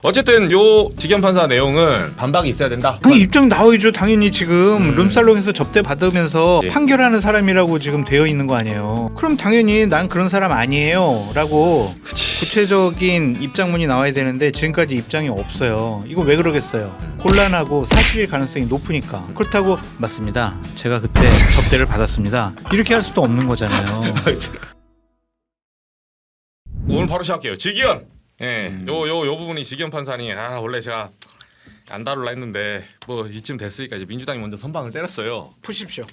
어쨌든 요 직연 판사 내용은 반박이 있어야 된다. 아니 입장 나와야죠. 당연히 지금 음. 룸살롱에서 접대 받으면서 네. 판결하는 사람이라고 지금 되어 있는 거 아니에요. 그럼 당연히 난 그런 사람 아니에요 라고 구체적인 입장문이 나와야 되는데 지금까지 입장이 없어요. 이거 왜 그러겠어요. 곤란하고 사실일 가능성이 높으니까. 그렇다고 맞습니다. 제가 그때 접대를 받았습니다. 이렇게 할 수도 없는 거잖아요. 오늘 바로 시작할게요. 직연. 예, 요 부분이 직연 판사니 원래 제가 안 다룰라 했는데 뭐 이쯤 됐으니까 이제 민주당이 먼저 선방을 때렸어요. 푸십시오.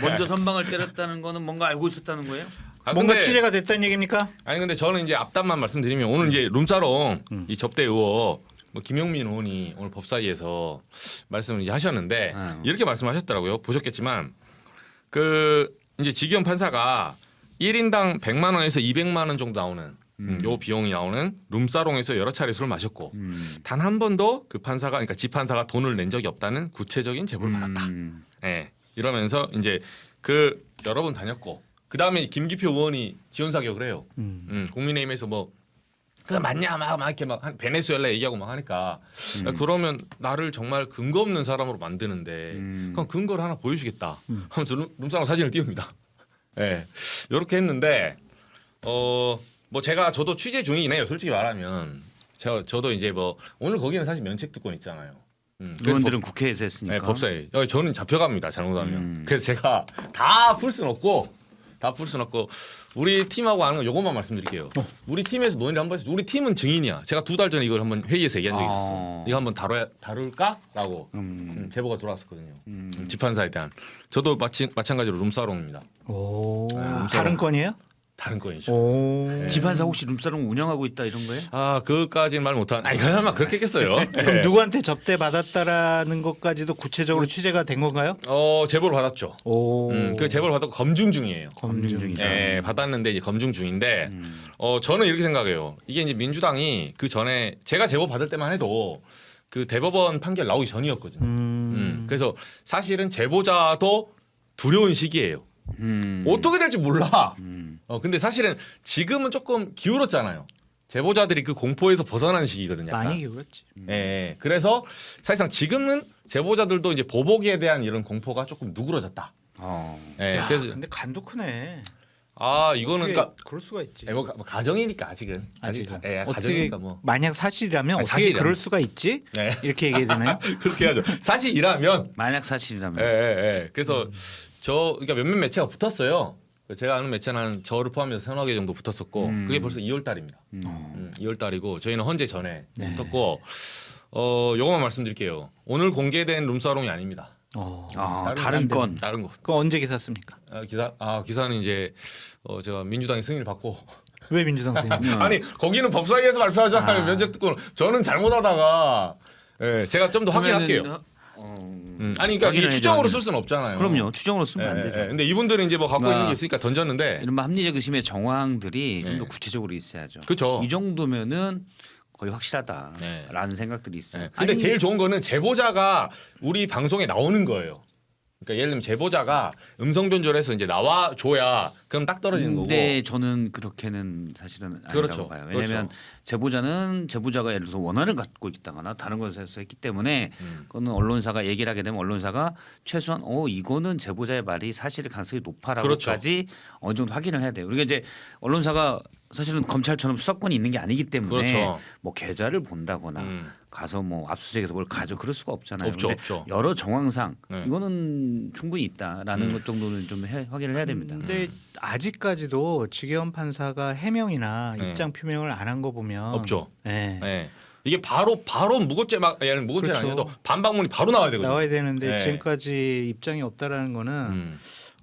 먼저 선방을 때렸다는 거는 뭔가 알고 있었다는 거예요? 뭔가 근데, 취재가 됐다는 얘기입니까? 아니 근데 저는 이제 앞단만 말씀드리면 오늘 이제 룸사롱 이 접대 의혹 뭐 김용민 의원이 오늘 법사위에서 말씀을 이제 하셨는데 이렇게 말씀하셨더라고요. 보셨겠지만 그 이제 직연 판사가 1인당 100만 원에서 200만 원 정도 나오는 요 비용이 나오는 룸사롱에서 여러 차례 술을 마셨고 단 한 번도 그 판사가 그러니까 지 판사가 돈을 낸 적이 없다는 구체적인 제보를 받았다. 예. 이러면서 이제 그 여러 번 다녔고 그 다음에 김기표 의원이 지원 사격을 해요. 국민의힘에서 뭐 그거 맞냐 막 이렇게 막 베네수엘라 얘기하고 막 하니까 그러면 나를 정말 근거 없는 사람으로 만드는데 그럼 근거를 하나 보여주겠다. 하면서 룸사롱 사진을 띄웁니다. 예. 이렇게 했는데 뭐 저도 취재 중이긴 해요. 솔직히 말하면 저도 이제 뭐 오늘 거기는 사실 면책 특권 있잖아요. 의원들은 국회에서 했으니까. 네, 법사위. 저는 잡혀갑니다. 잘못하면. 그래서 제가 다 풀 수는 없고 우리 팀하고 아는 거 요것만 말씀드릴게요. 우리 팀에서 논의를 한번 했어요. 우리 팀은 증인이야. 제가 2달 전에 이걸 한번 회의에서 얘기한 적이 있었어. 이거 한번 다룰까라고 제보가 들어왔었거든요. 집판사에 대한. 저도 마찬가지로 룸사롱입니다. 오, 룸사롱. 다른 건이에요? 다른 거이죠. 오. 집판사 혹시 룸사롱 운영하고 있다 이런 거예요? 아, 그것까지는 말 못한. 아니, 설마 그렇게 했겠어요. 그럼 누구한테 접대 받았다라는 것까지도 구체적으로 취재가 된 건가요? 제보를 받았죠. 오. 그 제보를 받았고 검증 중이에요. 검증 중이죠. 네, 받았는데 이제 검증 중인데 저는 이렇게 생각해요. 이게 이제 민주당이 그 전에 제가 제보 받을 때만 해도 그 대법원 판결 나오기 전이었거든요. 그래서 사실은 제보자도 두려운 시기예요. 어떻게 될지 몰라. 근데 사실은 지금은 조금 기울었잖아요. 제보자들이 그 공포에서 벗어나는 시기거든요. 약간. 많이 기울었지. 예. 그래서 사실상 지금은 제보자들도 이제 보복에 대한 이런 공포가 조금 누그러졌다. 예. 야, 그래서 근데 간도 크네. 이거는 어떻게 그러니까 그럴 수가 있지. 뭐 가정이니까 아직은. 어떻게 가정이니까 뭐 만약 사실이라면 어떻게 사실이라면. 그럴 수가 있지? 네. 이렇게 얘기해야 되나요? 그렇게 하죠. 사실이라면. 만약 사실이라면. 예. 그래서 그러니까 몇몇 매체가 붙었어요. 제가 아는 매체는 저를 포함해서 서너 개 정도 붙었었고 그게 벌써 2월 달입니다. 2월 달이고 저희는 헌재 전에 붙었고 요것만 말씀드릴게요. 오늘 공개된 룸사롱이 아닙니다. 다른 건. 다른 거. 그거 언제 기사 씁니까? 기사는 이제 제가 민주당의 승인을 받고 왜 민주당 선생님? 아니 거기는 법사위에서 발표하잖아요. 면책 특권. 저는 잘못하다가 제가 좀 더 확인할게요. 아니 그러니까 이게 추정으로 쓸 수는 없잖아요. 그럼요. 추정으로 쓰면 안 되죠. 근데 이분들은 이제 뭐 갖고 있는 게 있으니까 던졌는데 이른바 합리적 의심의 정황들이 좀 더 구체적으로 있어야죠. 그렇죠. 이 정도면은 거의 확실하다라는 네. 생각들이 있어요. 근데 제일 좋은 거는 제보자가 우리 방송에 나오는 거예요. 그러니까 예를 들면 제보자가 음성 변조를 해서 이제 나와줘야 그럼 딱 떨어지는 거고. 근데 저는 그렇게는 사실은 아니라고 그렇죠. 봐요. 왜냐하면 제보자가 예를 들어서 원한을 갖고 있다거나 다른 것에서 했기 때문에 그거는 언론사가 얘기를 하게 되면 언론사가 최소한 이거는 제보자의 말이 사실일 가능성이 높아라고까지 어느 정도 확인을 해야 돼요. 우리가 이제 언론사가 사실은 검찰처럼 수사권이 있는 게 아니기 때문에 그렇죠. 뭐 계좌를 본다거나 가서 뭐 압수수색해서 뭘 가져 그럴 수가 없잖아요. 없죠, 근데 없죠. 여러 정황상 네. 이거는 충분히 있다라는 것 정도는 좀 확인을 해야 됩니다. 근데 아직까지도 직연 판사가 해명이나 네. 입장 표명을 안 한 거 보면 없죠. 네. 네. 이게 바로 무고죄 무고죄는 그렇죠. 아니어도 반박문이 바로 나와야 되거든요. 나와야 되는데 네. 지금까지 입장이 없다라는 거는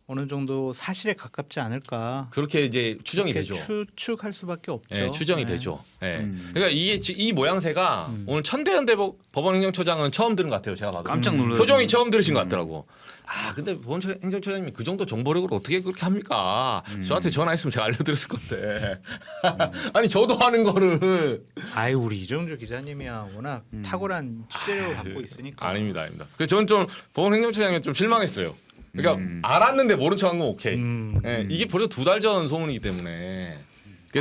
어느 정도 사실에 가깝지 않을까. 그렇게 이제 추정이 그렇게 되죠. 추측할 수밖에 없죠. 네, 추정이 네. 되죠. 네. 그러니까 이 모양새가 오늘 천대현 법원행정처장은 처음 들은 것 같아요. 제가 봐도 깜짝 놀라요. 표정이 처음 들으신 것 같더라고. 근데 법원행정처장님이 그 정도 정보력으로 어떻게 그렇게 합니까? 저한테 전화했으면 제가 알려드렸을 건데. 아니 저도 하는 거를. 아유 우리 이정주 기자님이야 워낙 탁월한 취재력을 갖고 있으니까. 아닙니다. 그래서 저는 좀 법원행정처장님 좀 실망했어요. 그러니까 알았는데 모른 척한 건 오케이. 이게 벌써 2달 전 소문이기 때문에.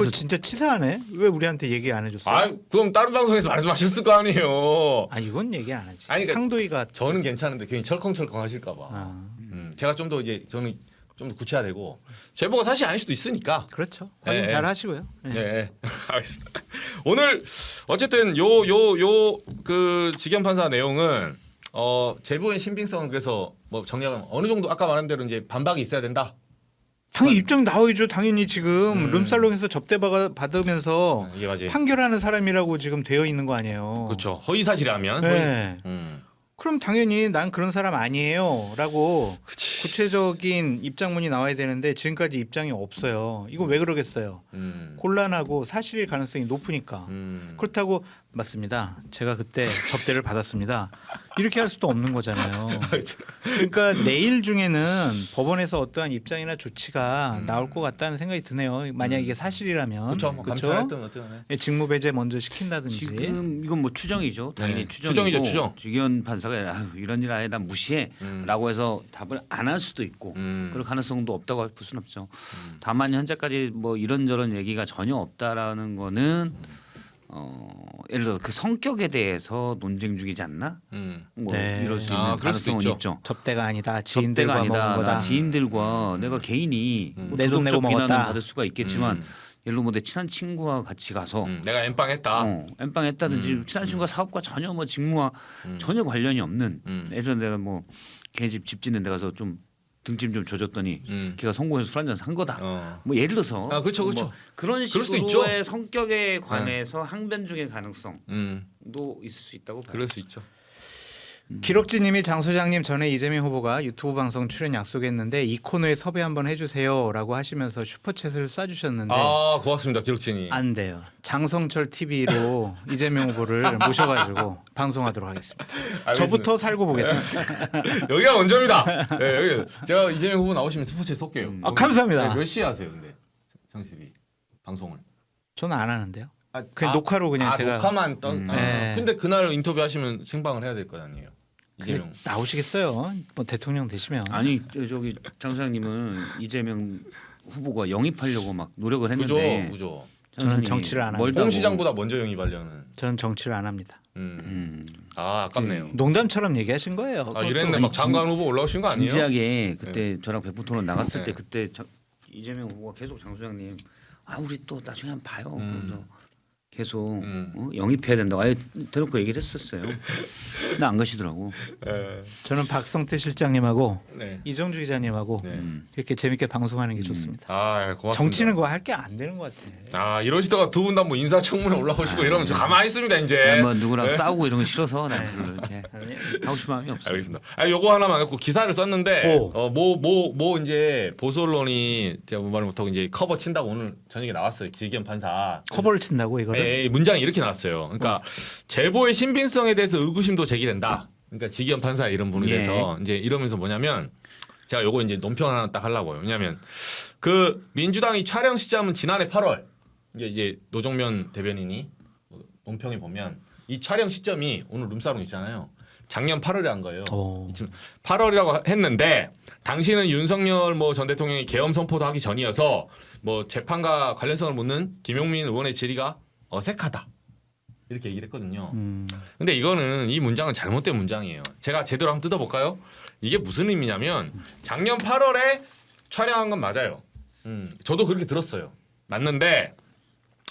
그거 진짜 치사하네. 왜 우리한테 얘기 안 해줬어요? 아 그럼 다른 방송에서 말씀하셨을 거 아니에요. 아 이건 얘기 안 하지. 아니, 그러니까 상도이가 저는 괜찮은데 괜히 철컹철컹 하실까봐. 아, 제가 좀 더 이제 저는 좀 더 구체화되고 제보가 사실 아닐 수도 있으니까. 그렇죠. 확인 네. 잘 하시고요. 네. 네, 알겠습니다. 오늘 어쨌든 그 직연 판사 내용은 제보의 신빙성은 그래서 뭐 정리하면 어느 정도 아까 말한 대로 이제 반박이 있어야 된다. 당연히 입장 나와야죠. 당연히 지금 음. 룸살롱에서 접대 받으면서 이게 맞지. 판결하는 사람이라고 지금 되어 있는 거 아니에요. 그렇죠. 허위 사실이라면. 네. 허위. 그럼 당연히 난 그런 사람 아니에요라고 그치. 구체적인 입장문이 나와야 되는데 지금까지 입장이 없어요. 이거 왜 그러겠어요? 곤란하고 사실일 가능성이 높으니까. 그렇다고 맞습니다. 제가 그때 접대를 받았습니다. 이렇게 할 수도 없는 거잖아요. 그러니까 내일 중에는 법원에서 어떠한 입장이나 조치가 나올 것 같다는 생각이 드네요. 만약 이게 사실이라면. 그렇죠. 뭐 그렇죠? 감찰했든 어쨌든. 예, 직무 배제 먼저 시킨다든지. 지금 이건 뭐 추정이죠. 당연히 네. 추정이고 추정이죠, 추정. 직연 판사가 아유, 이런 일 아예 난 무시해라고 해서 답을 안 할 수도 있고 그럴 가능성도 없다고 볼 수는 없죠. 다만 현재까지 뭐 이런저런 얘기가 전혀 없다라는 거는 예를 들어 그 성격에 대해서 논쟁 중이지 않나? 뭐 네. 이럴 수 있는 그럴 수도 가능성은 있죠. 있죠. 접대가 아니다. 접대가 지인들과 먹은 아니다. 거다. 나 지인들과 내가 개인이 뭐 내돈 내고 도덕적 비난은 먹었다. 받을 수가 있겠지만 예를 들어 뭐 내 친한 친구와 같이 가서 내가 엠빵했다. 엠빵 했다든지 친한 친구가 사업과 전혀 뭐 직무와 전혀 관련이 없는 예전에 내가 뭐 걔 집 짓는 데 가서 좀 등짐 좀 줘줬더니 걔가 성공해서 술 한잔 산 거다. 뭐 예를 들어서 그렇죠, 그렇죠. 뭐 그런 그럴 수도 식으로의 성격에 관해서 항변 중의 가능성도 있을 수 있다고 봐요. 그럴 수 있죠. 기록지님이 장 소장님 전에 이재명 후보가 유튜브 방송 출연 약속했는데 이 코너에 섭외 한번 해주세요라고 하시면서 슈퍼챗을 쏴주셨는데 아 고맙습니다, 기록진이. 안 돼요. 장성철 TV로 이재명 후보를 모셔가지고 방송하도록 하겠습니다. 저부터 살고 보겠습니다. 여기가 원점이다. 네, 여기 제가 이재명 후보 나오시면 스포츠에 쏠게요. 아, 감사합니다. 네, 몇 시에 하세요, 근데 장씨비 방송을? 저는 안 하는데요. 아, 그냥 녹화로 그냥 제가 녹화만 떠. 네. 근데 그날 인터뷰 하시면 생방을 해야 될 거 아니에요. 근데 이재명. 나오시겠어요? 뭐 대통령 되시면. 아니 저기 장 소장님은 이재명 후보가 영입하려고 막 노력을 그죠, 했는데 그죠. 저는 정치를 안 합니다. 멀다고. 홍 시장보다 먼저 영입하려는. 저는 정치를 안 합니다. 아 아깝네요. 농담처럼 얘기하신 거예요. 아 이랬네 막 장관 후보 올라오신 거 아니에요? 진지하게 그때 저랑 백분 토론 나갔을 네. 때 그때 이재명 후보가 계속 장 소장님 우리 또 나중에 한번 봐요. 그러면서 계속 영입해야 된다고 아예 대놓고 얘기를 했었어요. 근데 안 가시더라고. 저는 박성태 실장님하고 네. 이정주 기자님하고 네. 이렇게 재밌게 방송하는 게 좋습니다. 아 고맙습니다. 정치는 그거 할 게 안 되는 것 같아. 아 이러시다가 두 분 다 뭐 인사청문회 올라오시고 이러면 저 가만히 있습니다 이제. 뭐 누구랑 싸우고 이런 거 싫어서 난 별로 이렇게 하고 싶은 마음이 없어요. 알겠습니다. 요거 하나만 갖고 기사를 썼는데 오. 뭐 이제 보수 언론이 제가 뭐 말 못하고 이제 커버 친다고 오늘 저녁에 나왔어요. 지기현 판사. 커버를 친다고 이거를. 문장이 이렇게 나왔어요. 그러니까 제보의 신빙성에 대해서 의구심도 제기된다. 그러니까 지기현 판사 이런 분에 예. 대해서 이제 이러면서 뭐냐면 제가 요거 이제 논평 하나 딱 하려고요. 왜냐하면 그 민주당이 촬영 시점은 지난해 8월 이제 노정면 대변인이 논평에 보면 이 촬영 시점이 오늘 룸사롱 있잖아요. 작년 8월에 한 거예요. 지금 8월이라고 했는데 당시는 윤석열 뭐 전 대통령이 계엄 선포도 하기 전이어서 뭐 재판과 관련성을 묻는 김용민 의원의 질의가 어색하다. 이렇게 얘기를 했거든요. 근데 이거는 이 문장은 잘못된 문장이에요. 제가 제대로 한번 뜯어볼까요? 이게 무슨 의미냐면 작년 8월에 촬영한 건 맞아요. 저도 그렇게 들었어요. 맞는데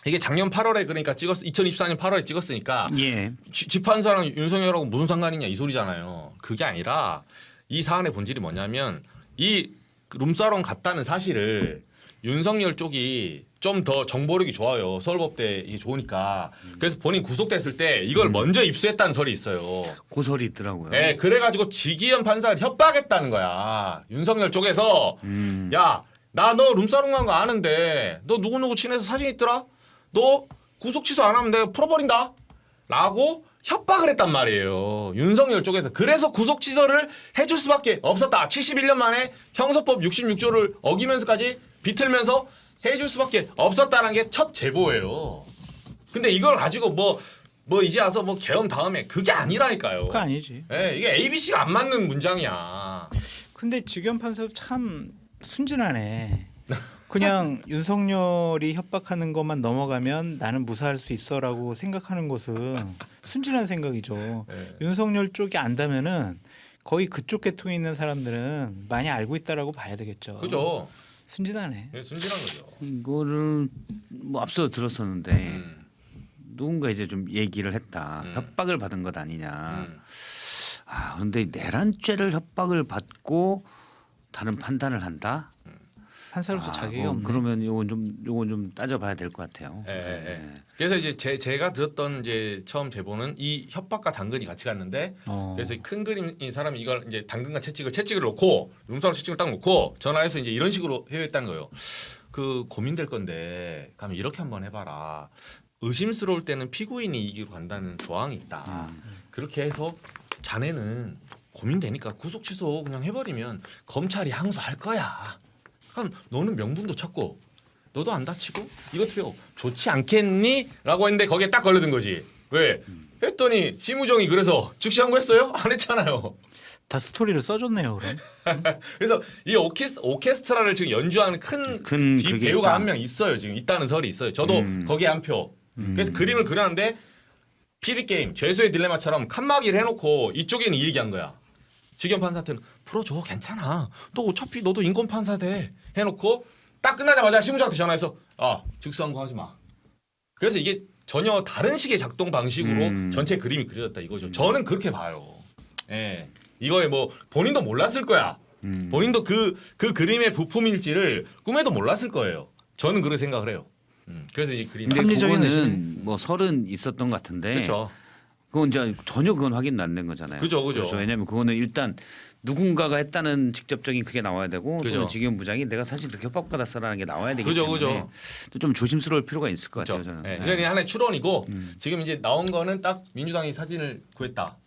이게 작년 8월에 그러니까 2024년 8월에 찍었으니까 예. 지판사랑 윤석열하고 무슨 상관이냐 이 소리잖아요. 그게 아니라 이 사안의 본질이 뭐냐면 이 룸사롱 갔다는 사실을 윤석열 쪽이 좀 더 정보력이 좋아요. 서울법대 이게 좋으니까. 그래서 본인 구속됐을 때 이걸 먼저 입수했다는 설이 있어요. 고설이 있더라고요. 네, 그래가지고 지기현 판사를 협박했다는 거야. 윤석열 쪽에서 야, 나 너 룸사롱 간 거 아는데 너 누구누구 친해서 사진 있더라? 너 구속 취소 안 하면 내가 풀어버린다. 라고 협박을 했단 말이에요. 윤석열 쪽에서. 그래서 구속 취소를 해줄 수밖에 없었다. 71년 만에 형사법 66조를 어기면서까지 비틀면서 해줄 수밖에 없었다는 게 첫 제보예요. 근데 이걸 가지고 뭐 이제 와서 뭐 계엄 다음에 그게 아니라니까요. 그거 아니지. 네, 이게 ABC가 안 맞는 문장이야. 근데 직연 판사도 참 순진하네. 그냥 윤석열이 협박하는 것만 넘어가면 나는 무사할 수 있어라고 생각하는 것은 순진한 생각이죠. 네. 윤석열 쪽이 안다면은 거의 그쪽 계통에 있는 사람들은 많이 알고 있다라고 봐야 되겠죠. 그죠. 순진하네. 네, 순진한 거죠. 이거를 뭐 앞서 들었었는데 누군가 이제 좀 얘기를 했다. 협박을 받은 것 아니냐. 아 그런데 내란죄를 협박을 받고 다른 판단을 한다. 판사로서 자격이 없네. 그러면 요건 좀 따져봐야 될 것 같아요. 예, 예, 예. 그래서 이제 제가 들었던 이제 처음 제보는 이 협박과 당근이 같이 갔는데 그래서 큰 그림인 사람이 이걸 이제 당근과 채찍을 놓고 룸사로 채찍을 딱 놓고 전화해서 이제 이런 식으로 해했다는 거예요. 그 고민될 건데 가면 이렇게 한번 해봐라. 의심스러울 때는 피고인이 이기로 간다는 조항이 있다. 그렇게 해서 자네는 고민되니까 구속 취소 그냥 해버리면 검찰이 항소할 거야. 그럼 너는 명분도 찾고 너도 안 다치고 이것도 좋지 않겠니? 라고 했는데 거기에 딱 걸려든 거지. 왜? 했더니 심우정이 그래서 즉시 항고했어요? 안 했잖아요. 다 스토리를 써줬네요. 그럼. 그래서 이 오케스트라를 지금 연주하는 큰 그게 배우가 있다. 한 명 있어요. 지금 있다는 설이 있어요. 저도 거기에 한 표. 그래서 그림을 그렸는데 PD 게임 죄수의 딜레마처럼 칸막이를 해놓고 이쪽에는 이 얘기한 거야. 지경 판사한테는 풀어줘 괜찮아. 너 어차피 너도 인권 판사 돼. 해놓고 딱 끝나자마자 심우정한테 전화해서 즉수항고하지 마. 그래서 이게 전혀 다른 식의 작동 방식으로 전체 그림이 그려졌다 이거죠. 저는 그렇게 봐요. 예, 이거에 뭐 본인도 몰랐을 거야. 본인도 그 그림의 부품일지를 꿈에도 몰랐을 거예요. 저는 그렇게 생각을 해요. 그래서 이제 그림. 근데 합리적인 그거는 뭐 설은 있었던 것 같은데. 그렇죠. 그건 이제 전혀 그건 확인 안 된 거잖아요. 그죠. 그렇죠. 왜냐하면 그거는 일단 누군가가 했다는 직접적인 그게 나와야 되고 그죠. 또는 지기현 부장이 내가 사실 그렇게 협박받았어라는 게 나와야 되기 그죠, 때문에 또 좀 조심스러울 필요가 있을 것 같아요. 저는. 네. 이게 하나의 추론이고 지금 이제 나온 거는 딱 민주당이 사진을 구했다.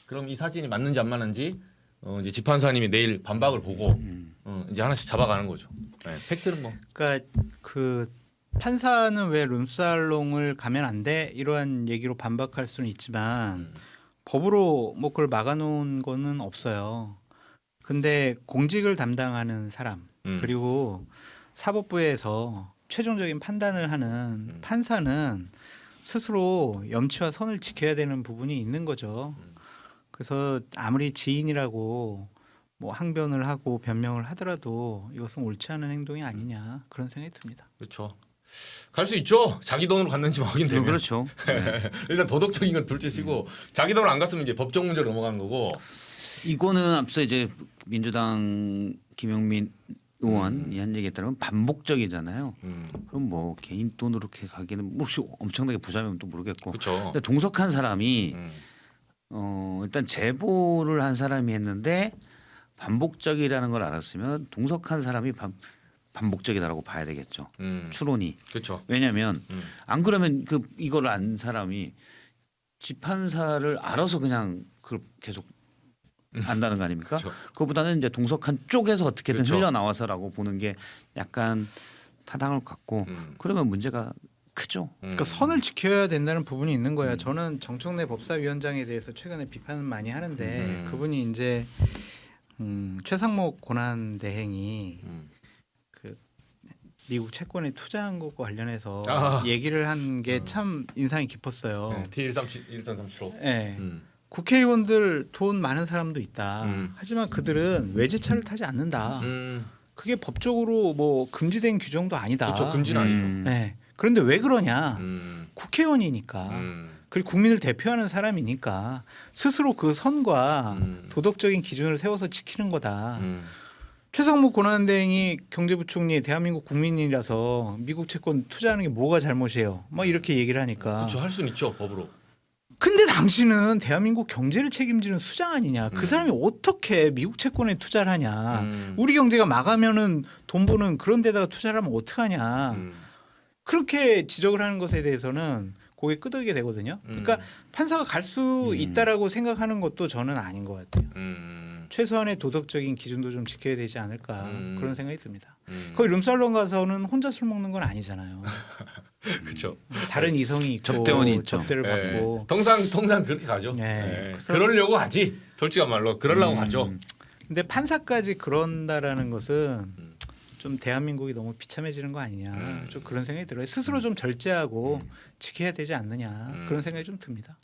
그럼 이 사진이 맞는지 안 맞는지 이제 지판사님이 내일 반박을 보고 이제 하나씩 잡아가는 거죠. 네. 팩트는 뭐. 그러니까 그 판사는 왜 룸살롱을 가면 안 돼? 이러한 얘기로 반박할 수는 있지만 법으로 뭐 그걸 막아놓은 거는 없어요. 근데 공직을 담당하는 사람 그리고 사법부에서 최종적인 판단을 하는 판사는 스스로 염치와 선을 지켜야 되는 부분이 있는 거죠. 그래서 아무리 지인이라고 뭐 항변을 하고 변명을 하더라도 이것은 옳지 않은 행동이 아니냐 그런 생각이 듭니다. 그렇죠. 갈 수 있죠. 자기 돈으로 갔는지 확인되면. 그렇죠. 네. 일단 도덕적인 건 둘째치고 자기 돈으로 안 갔으면 이제 법적 문제로 넘어가는 거고. 이거는 앞서 이제 민주당 김용민 의원이 한 얘기에 따르면 반복적이잖아요. 그럼 뭐 개인 돈으로 이렇게 가기는 뭐 혹시 엄청나게 부자면 또 모르겠고. 그렇죠. 근데 동석한 사람이 일단 제보를 한 사람이 했는데 반복적이라는 걸 알았으면 동석한 사람이 반복적이다라고 봐야 되겠죠. 추론이. 그렇죠. 왜냐하면 안 그러면 이걸 안 사람이 지판사를 알아서 그냥 그걸 계속 안다는 거 아닙니까? 그렇죠. 그거보다는 이제 동석한 쪽에서 어떻게든 그렇죠. 흘려 나와서라고 보는 게 약간 타당할 것 같고 그러면 문제가 크죠. 그러니까 선을 지켜야 된다는 부분이 있는 거야. 저는 정청래 법사위원장에 대해서 최근에 비판을 많이 하는데 그분이 이제 최상목 고난대행이 그 미국 채권에 투자한 것과 관련해서 얘기를 한 게 참 인상이 깊었어요. T137 네. 국회의원들 돈 많은 사람도 있다. 하지만 그들은 외제차를 타지 않는다. 그게 법적으로 뭐 금지된 규정도 아니다. 그렇죠. 금지는 아니죠. 네. 그런데 왜 그러냐? 국회의원이니까. 그리고 국민을 대표하는 사람이니까 스스로 그 선과 도덕적인 기준을 세워서 지키는 거다. 최상목 권한대행이 경제부총리 대한민국 국민이라서 미국 채권 투자하는 게 뭐가 잘못이에요? 막 이렇게 얘기를 하니까. 그렇죠. 할 수는 있죠. 법으로. 근데 당신은 대한민국 경제를 책임지는 수장 아니냐? 그 사람이 어떻게 미국 채권에 투자를 하냐? 우리 경제가 망하면은 돈 버는 그런 데다가 투자를 하면 어떡하냐? 그렇게 지적을 하는 것에 대해서는 고개 끄덕이게 되거든요. 그러니까 판사가 갈 수 있다라고 생각하는 것도 저는 아닌 것 같아요. 최소한의 도덕적인 기준도 좀 지켜야 되지 않을까 그런 생각이 듭니다. 거기 룸살롱 가서는 혼자 술 먹는 건 아니잖아요. 그렇죠. 다른 이성이 있고 접대원이 있죠. 접대를 받고. 통상 그렇게 가죠. 네. 네. 그러려고 하지. 솔직한 말로 그러려고 하죠. 근데 판사까지 그런다라는 것은 좀 대한민국이 너무 비참해지는 거 아니냐 좀 그런 생각이 들어요. 스스로 좀 절제하고 지켜야 되지 않느냐 그런 생각이 좀 듭니다.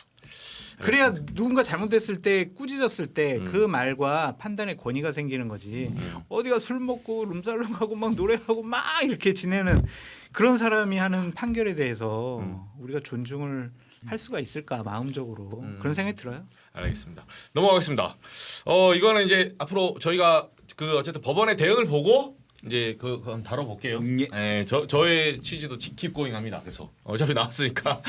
그래야 누군가 잘못했을 때 꾸짖었을 때 그 말과 판단의 권위가 생기는 거지. 어디가 술 먹고 룸살롱 가고 막 노래하고 막 이렇게 지내는 그런 사람이 하는 판결에 대해서 우리가 존중을 할 수가 있을까 마음적으로 그런 생각이 들어요. 알겠습니다. 넘어가겠습니다. 이거는 이제 앞으로 저희가 그 어쨌든 법원의 대응을 보고 이제 그거 한번 다뤄볼게요. 예. 저의 취지도 킵고잉합니다. 그래서 어차피 나왔으니까.